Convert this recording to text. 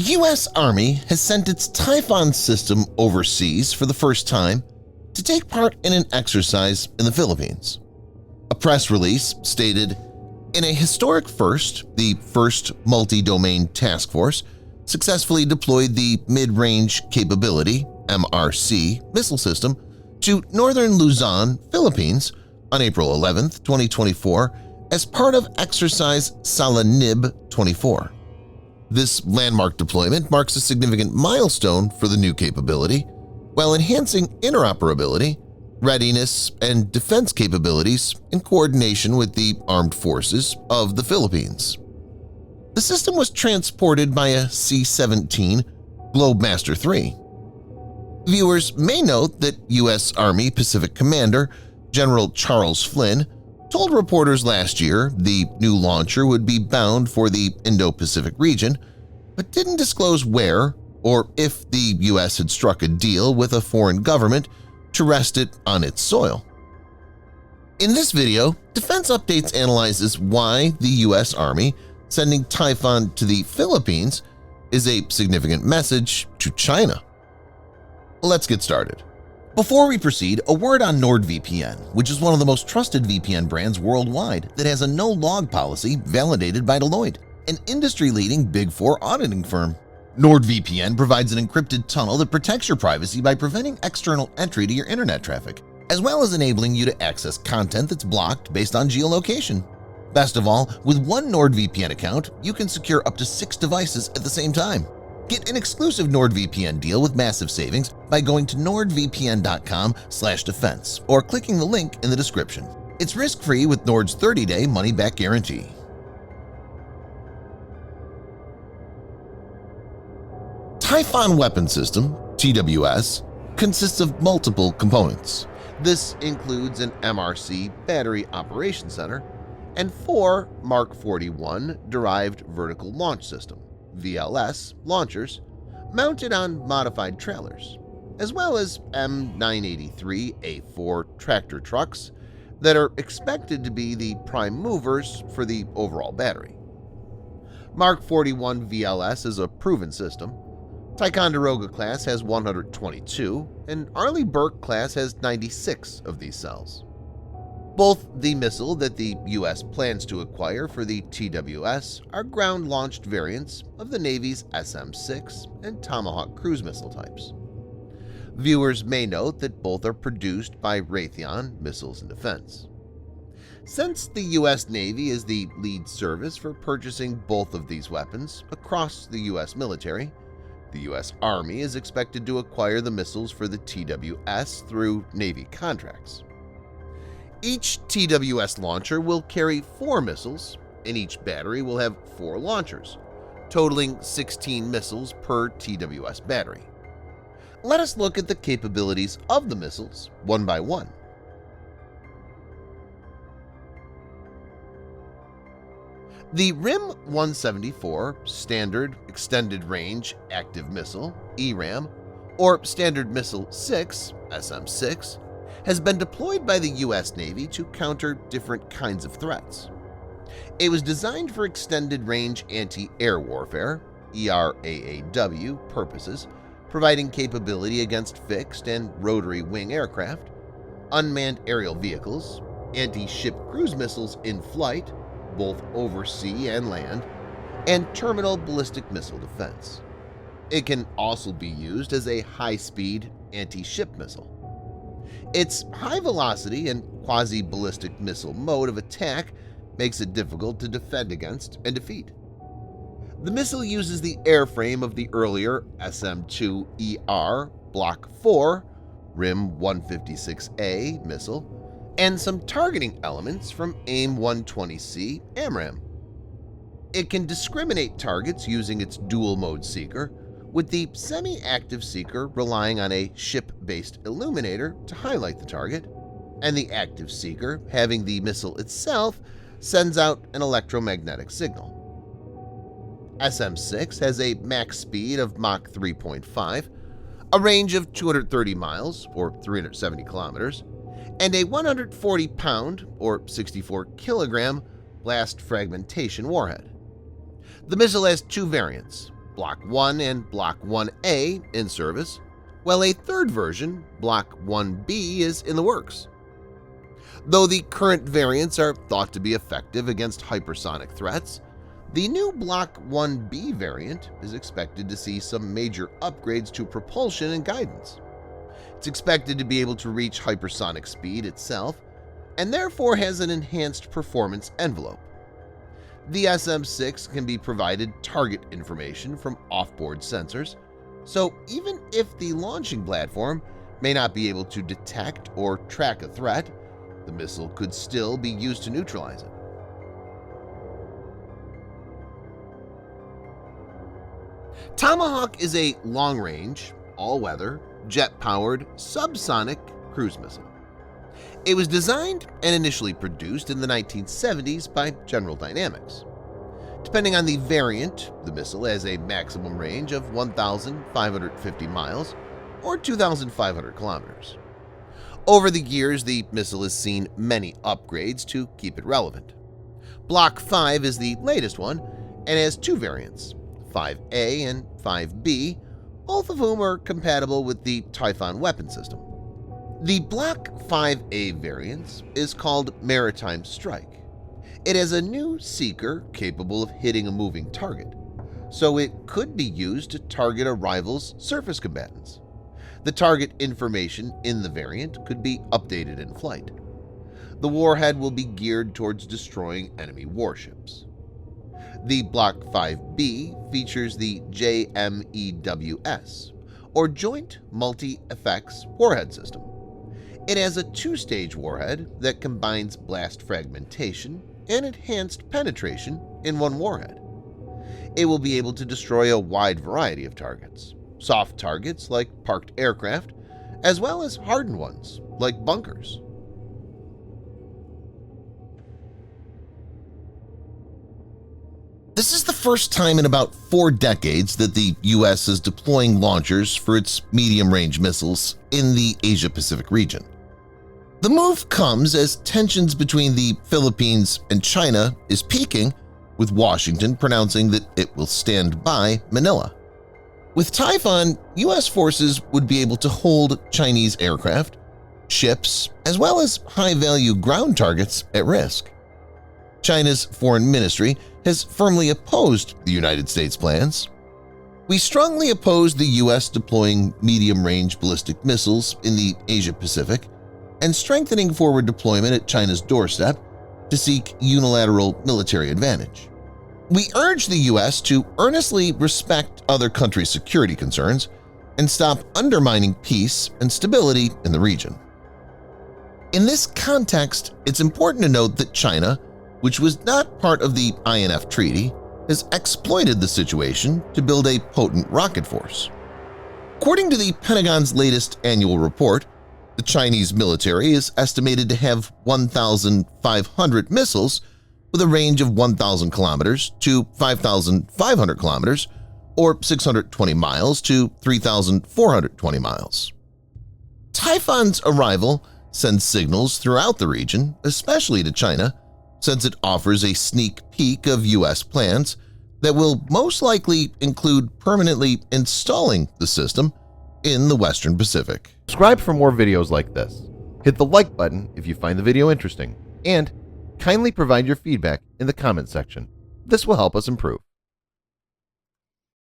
U.S. Army has sent its Typhon system overseas for the first time to take part in an exercise in the Philippines. A press release stated, "In a historic first, the 1st Multi-Domain Task Force successfully deployed the Mid-Range Capability (MRC) missile system to Northern Luzon, Philippines on April 11, 2024 as part of Exercise Salaknib 24. This landmark deployment marks a significant milestone for the new capability while enhancing interoperability, readiness, and defense capabilities in coordination with the armed forces of the Philippines." The system was transported by a C-17 Globemaster III. Viewers may note that U.S. Army Pacific Commander General Charles Flynn told reporters last year the new launcher would be bound for the Indo-Pacific region, but didn't disclose where or if the U.S. had struck a deal with a foreign government to rest it on its soil. In this video, Defense Updates analyzes why the U.S. Army sending Typhon to the Philippines is a significant message to China. Let's get started. Before we proceed, a word on NordVPN, which is one of the most trusted VPN brands worldwide that has a no-log policy validated by Deloitte, an industry-leading Big Four auditing firm. NordVPN provides an encrypted tunnel that protects your privacy by preventing external entry to your internet traffic, as well as enabling you to access content that's blocked based on geolocation. Best of all, with one NordVPN account, you can secure up to 6 devices at the same time. Get an exclusive NordVPN deal with massive savings by going to nordvpn.com/defense or clicking the link in the description. It's risk-free with Nord's 30-day money-back guarantee. Typhon Weapon System, TWS, consists of multiple components. This includes an MRC Battery Operations Center and 4 Mark 41 Derived Vertical Launch System (VLS) launchers mounted on modified trailers, as well as M983A4 tractor trucks that are expected to be the prime movers for the overall battery. Mark 41 VLS is a proven system. Ticonderoga class has 122, and Arleigh Burke class has 96 of these cells. Both the missile that the U.S. plans to acquire for the TWS are ground-launched variants of the Navy's SM-6 and Tomahawk cruise missile types. Viewers may note that both are produced by Raytheon Missiles and Defense. Since the U.S. Navy is the lead service for purchasing both of these weapons across the U.S. military, the U.S. Army is expected to acquire the missiles for the TWS through Navy contracts. Each TWS launcher will carry 4 missiles, and each battery will have 4 launchers, totaling 16 missiles per TWS battery. Let us look at the capabilities of the missiles one by one. The RIM-174 Standard Extended Range Active Missile (ERAM) or Standard Missile 6 (SM-6) has been deployed by the U.S. Navy to counter different kinds of threats. It was designed for extended-range anti-air warfare (ERAAW) purposes, providing capability against fixed and rotary wing aircraft, unmanned aerial vehicles, anti-ship cruise missiles in flight, both over sea and land, and terminal ballistic missile defense. It can also be used as a high-speed anti-ship missile. Its high-velocity and quasi-ballistic missile mode of attack makes it difficult to defend against and defeat. The missile uses the airframe of the earlier SM-2ER Block 4 RIM-156A missile and some targeting elements from AIM-120C AMRAAM. It can discriminate targets using its dual-mode seeker, with the semi-active seeker relying on a ship-based illuminator to highlight the target, and the active seeker, having the missile itself, sends out an electromagnetic signal. SM-6 has a max speed of Mach 3.5, a range of 230 miles or 370 kilometers, and a 140-pound or 64-kilogram blast fragmentation warhead. The missile has 2 variants, Block 1 and Block 1A in service, while a third version, Block 1B, is in the works. Though the current variants are thought to be effective against hypersonic threats, the new Block 1B variant is expected to see some major upgrades to propulsion and guidance. It's expected to be able to reach hypersonic speed itself, and therefore has an enhanced performance envelope. The SM-6 can be provided target information from off-board sensors, so even if the launching platform may not be able to detect or track a threat, the missile could still be used to neutralize it. Tomahawk is a long-range, all-weather, jet-powered, subsonic cruise missile. It was designed and initially produced in the 1970s by General Dynamics. Depending on the variant, the missile has a maximum range of 1,550 miles or 2,500 kilometers. Over the years, the missile has seen many upgrades to keep it relevant. Block 5 is the latest one and has two variants, 5A and 5B, both of whom are compatible with the Typhon weapon system. The Block 5A variant is called Maritime Strike. It has a new seeker capable of hitting a moving target, so it could be used to target a rival's surface combatants. The target information in the variant could be updated in flight. The warhead will be geared towards destroying enemy warships. The Block 5B features the JMEWS, or Joint Multi-Effects Warhead System. It has a two-stage warhead that combines blast fragmentation and enhanced penetration in one warhead. It will be able to destroy a wide variety of targets, soft targets like parked aircraft, as well as hardened ones like bunkers. This is the first time in about 4 decades that the U.S. is deploying launchers for its medium-range missiles in the Asia-Pacific region. The move comes as tensions between the Philippines and China is peaking, with Washington pronouncing that it will stand by Manila. With Typhon, U.S. forces would be able to hold Chinese aircraft, ships, as well as high-value ground targets at risk. China's foreign ministry has firmly opposed the United States' plans. We strongly oppose the U.S. deploying medium-range ballistic missiles in the Asia-Pacific and strengthening forward deployment at China's doorstep to seek unilateral military advantage. We urge the U.S. to earnestly respect other countries' security concerns and stop undermining peace and stability in the region. In this context, it's important to note that China, which was not part of the INF Treaty, has exploited the situation to build a potent rocket force. According to the Pentagon's latest annual report, the Chinese military is estimated to have 1,500 missiles with a range of 1,000 kilometers to 5,500 kilometers or 620 miles to 3,420 miles. Typhon's arrival sends signals throughout the region, especially to China, since it offers a sneak peek of U.S. plans that will most likely include permanently installing the system in the Western Pacific. Subscribe for more videos like this. Hit the like button if you find the video interesting, and kindly provide your feedback in the comment section. This will help us improve.